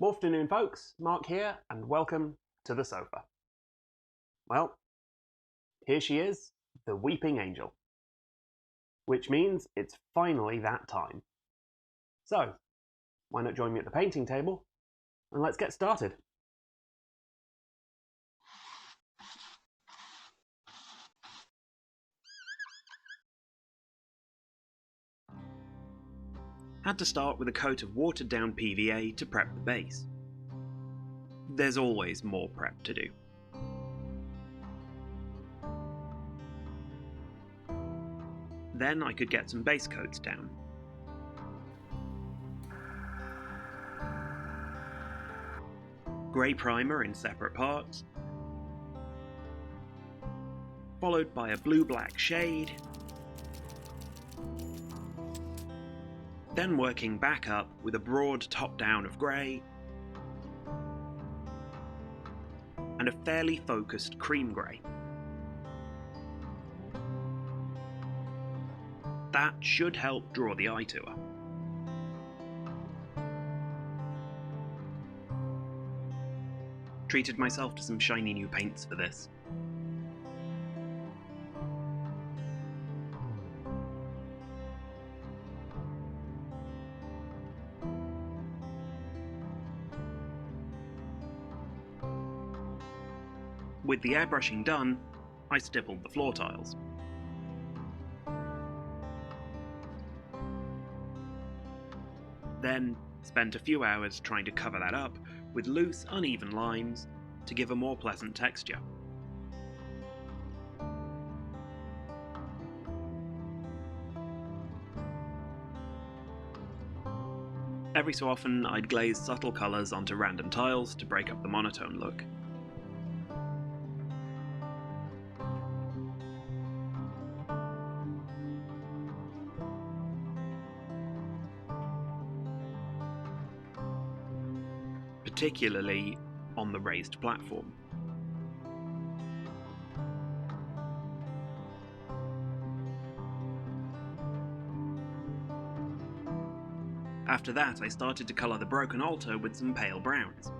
Morphternoon folks, Mark here, and welcome to the sofa. Well, here she is, the Weeping Angel. Which means it's finally that time. So, why not join me at the painting table, and let's get started. Had to start with a coat of watered down PVA to prep the base. There's always more prep to do. Then I could get some base coats down. Grey primer in separate parts, followed by a blue-black shade, then working back up with a broad top-down of grey, and a fairly focused cream grey. That should help draw the eye to her. Treated myself to some shiny new paints for this. With the airbrushing done, I stippled the floor tiles. Then spent a few hours trying to cover that up with loose, uneven lines to give a more pleasant texture. Every so often I'd glaze subtle colours onto random tiles to break up the monotone look. Particularly on the raised platform. After that, I started to colour the broken altar with some pale browns.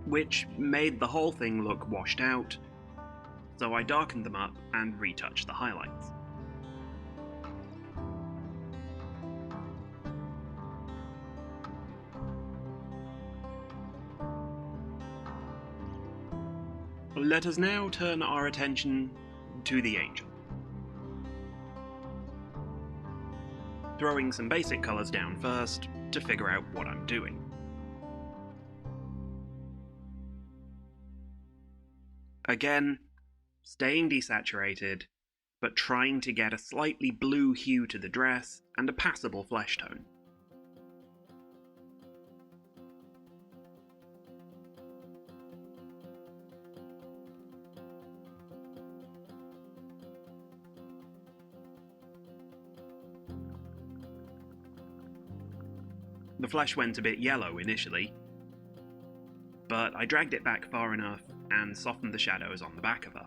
Which made the whole thing look washed out, so I darkened them up and retouched the highlights. Let us now turn our attention to the angel. Throwing some basic colours down first to figure out what I'm doing. Again, staying desaturated, but trying to get a slightly blue hue to the dress and a passable flesh tone. The flesh went a bit yellow initially, but I dragged it back far enough and softened the shadows on the back of her.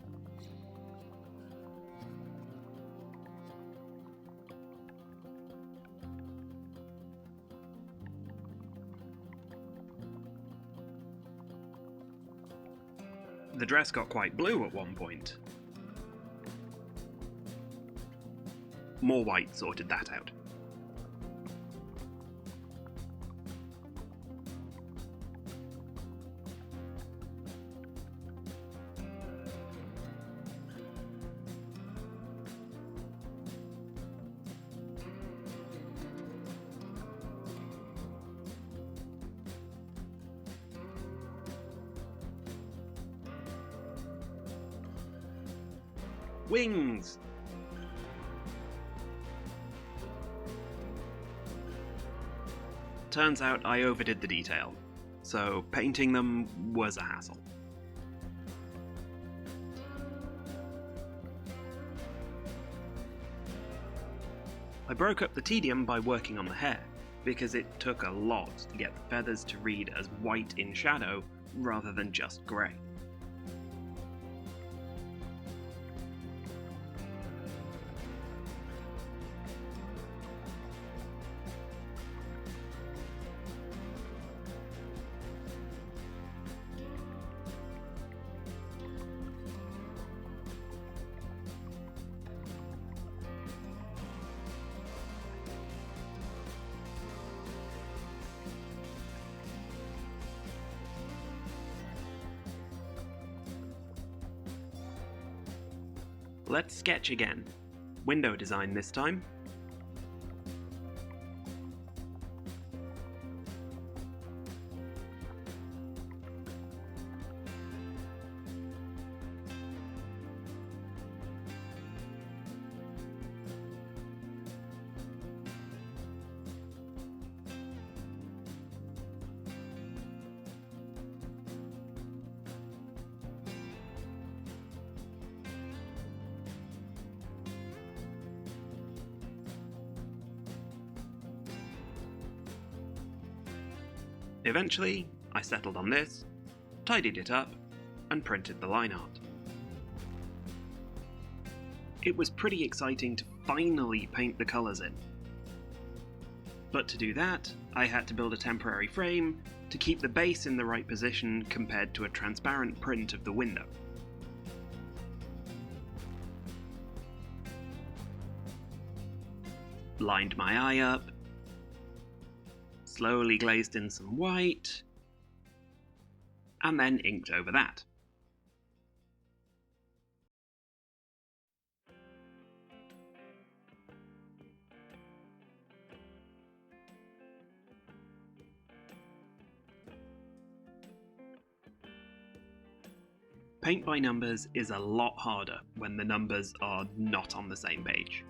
The dress got quite blue at one point. More white sorted that out. Wings! Turns out I overdid the detail, so painting them was a hassle. I broke up the tedium by working on the hair, because it took a lot to get the feathers to read as white in shadow rather than just grey. Let's sketch again. Window design this time. Eventually, I settled on this, tidied it up, and printed the line art. It was pretty exciting to finally paint the colours in. But to do that, I had to build a temporary frame to keep the base in the right position compared to a transparent print of the window. Lined my eye up, slowly glazed in some white, and then inked over that. Paint by numbers is a lot harder when the numbers are not on the same page.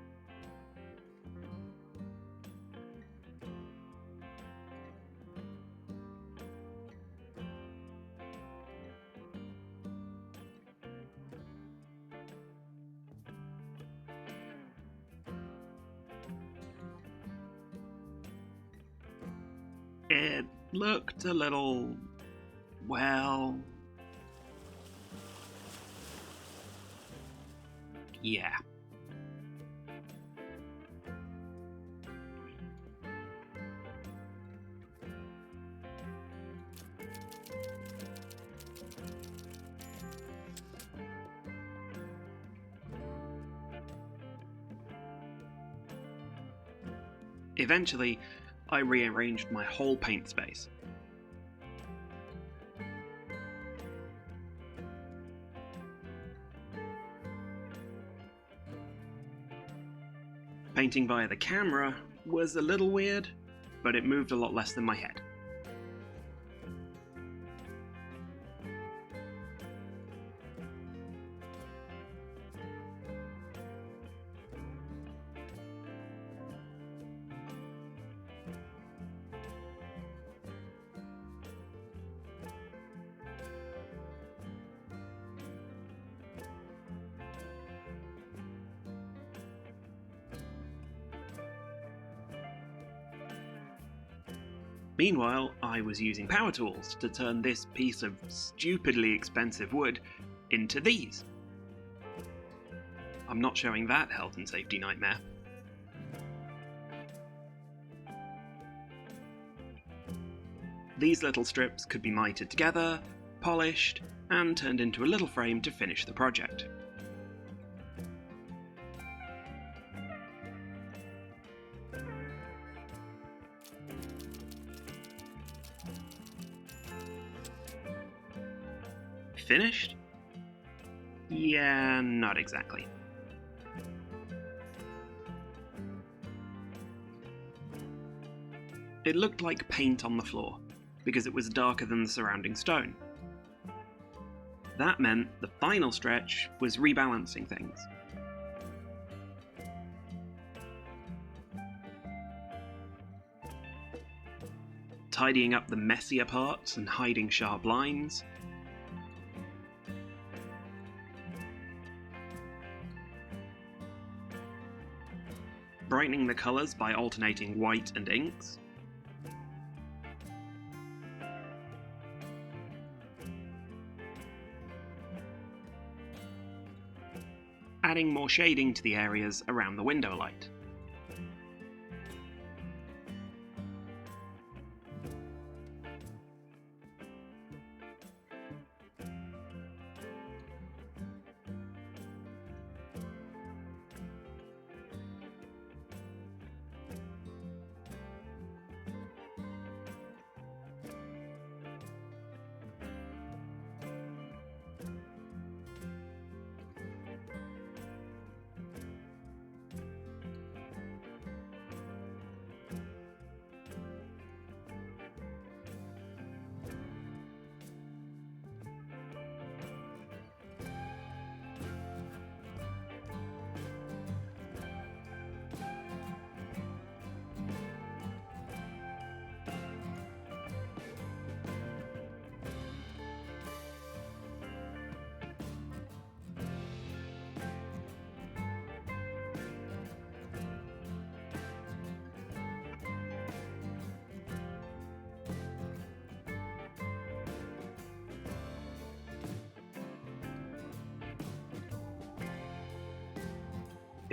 It looked a little, well, yeah. Eventually, I rearranged my whole paint space. Painting via the camera was a little weird, but it moved a lot less than my head. Meanwhile, I was using power tools to turn this piece of stupidly expensive wood into these. I'm not showing that health and safety nightmare. These little strips could be mited together, polished, and turned into a little frame to finish the project. Finished? Yeah, not exactly. It looked like paint on the floor, because it was darker than the surrounding stone. That meant the final stretch was rebalancing things. Tidying up the messier parts and hiding sharp lines. Brightening the colours by alternating white and inks. Adding more shading to the areas around the window light.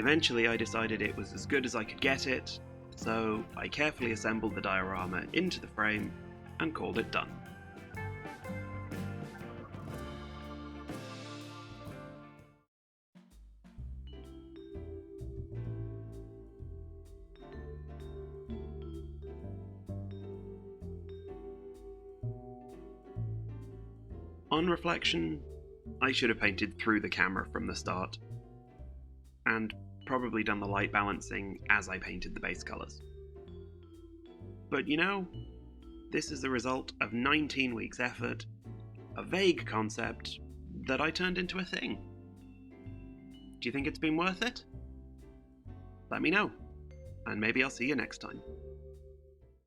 Eventually I decided it was as good as I could get it, so I carefully assembled the diorama into the frame and called it done. On reflection, I should have painted through the camera from the start, and probably done the light balancing as I painted the base colours. But you know, this is the result of 19 weeks' effort, a vague concept that I turned into a thing. Do you think it's been worth it? Let me know, and maybe I'll see you next time.